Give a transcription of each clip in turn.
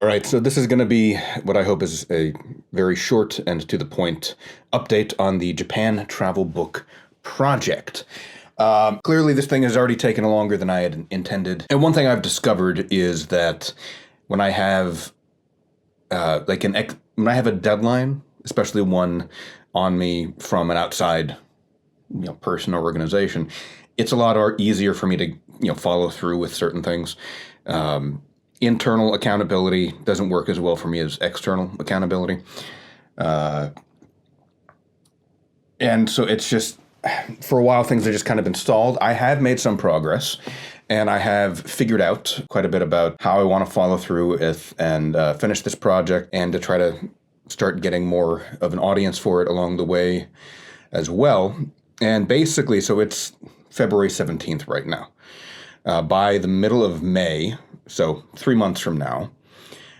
All right, so this is going to be what I hope is a very short and to the point update on the Japan travel book project. Clearly, this thing has already taken longer than I had intended. And one thing I've discovered is that when I have when I have a deadline, especially one on me from an outside person or organization, it's a lot easier for me to follow through with certain things. Internal accountability doesn't work as well for me as external accountability. And so it's just, for a while, things have just kind of been stalled. I have made some progress, and I have figured out quite a bit about how I want to follow through with and finish this project, and to try to start getting more of an audience for it along the way as well. And basically, so it's February 17th right now. By the middle of May, so 3 months from now,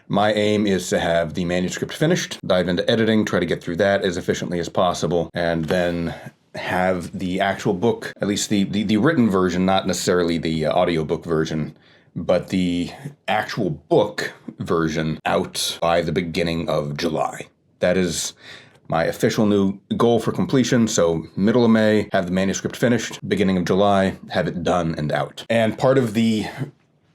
my aim is to have the manuscript finished, dive into editing, try to get through that as efficiently as possible, and then have the actual book, at least the written version, not necessarily the audiobook version, but the actual book version out by the beginning of July. That is my official new goal for completion. So middle of May, have the manuscript finished. Beginning of July, have it done and out. And part of the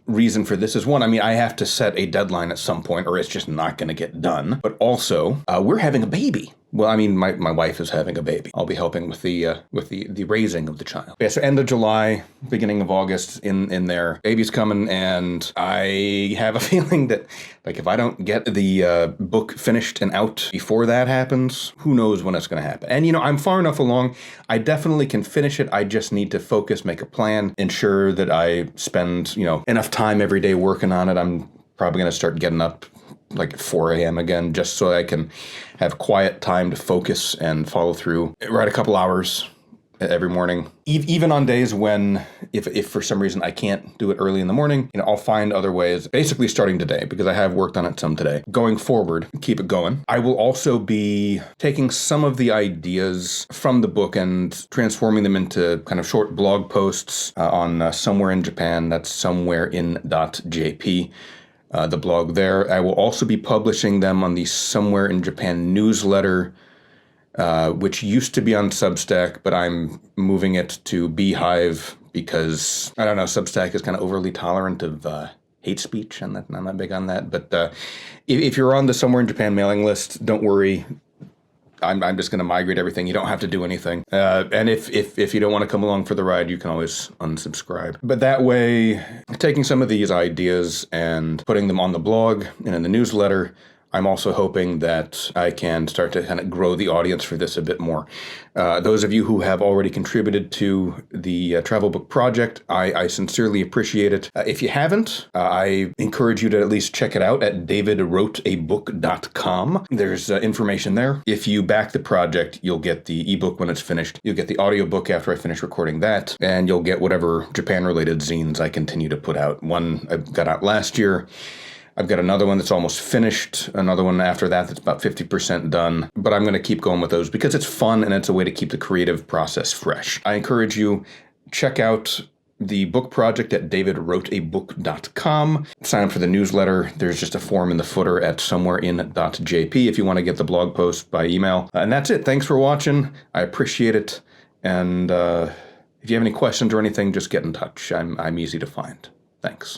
reason for this is, one, I have to set a deadline at some point or it's just not going to get done. But also, we're having a baby. Well, my wife is having a baby. I'll be helping with the raising of the child. Yeah, so end of July, beginning of August, in there, baby's coming, and I have a feeling that, if I don't get the book finished and out before that happens, who knows when it's going to happen. And I'm far enough along. I definitely can finish it. I just need to focus, make a plan, ensure that I spend enough time every day working on it. I'm probably going to start getting up at 4 a.m. again, just so I can have quiet time to focus and follow through. Write a couple hours every morning. Even on days when, if for some reason I can't do it early in the morning, I'll find other ways, basically starting today, because I have worked on it some today. Going forward, keep it going. I will also be taking some of the ideas from the book and transforming them into kind of short blog posts on Somewhere in Japan. That's somewherein.jp. The blog there. I will also be publishing them on the Somewhere in Japan newsletter, which used to be on Substack, but I'm moving it to Beehive because, I don't know, Substack is kind of overly tolerant of hate speech, and I'm not big on that. But if you're on the Somewhere in Japan mailing list, don't worry. I'm just going to migrate everything. You don't have to do anything. And if you don't want to come along for the ride, you can always unsubscribe. But that way, taking some of these ideas and putting them on the blog and in the newsletter, I'm also hoping that I can start to kind of grow the audience for this a bit more. Those of you who have already contributed to the travel book project, I sincerely appreciate it. If you haven't, I encourage you to at least check it out at davidwroteabook.com. There's information there. If you back the project, you'll get the ebook when it's finished. You'll get the audiobook after I finish recording that, and you'll get whatever Japan-related zines I continue to put out. One I got out last year. I've got another one that's almost finished, another one after that that's about 50% done, but I'm going to keep going with those because it's fun and it's a way to keep the creative process fresh. I encourage you, check out the book project at davidwroteabook.com. Sign up for the newsletter. There's just a form in the footer at somewherein.jp if you want to get the blog post by email. And that's it. Thanks for watching. I appreciate it. And if you have any questions or anything, just get in touch. I'm easy to find. Thanks.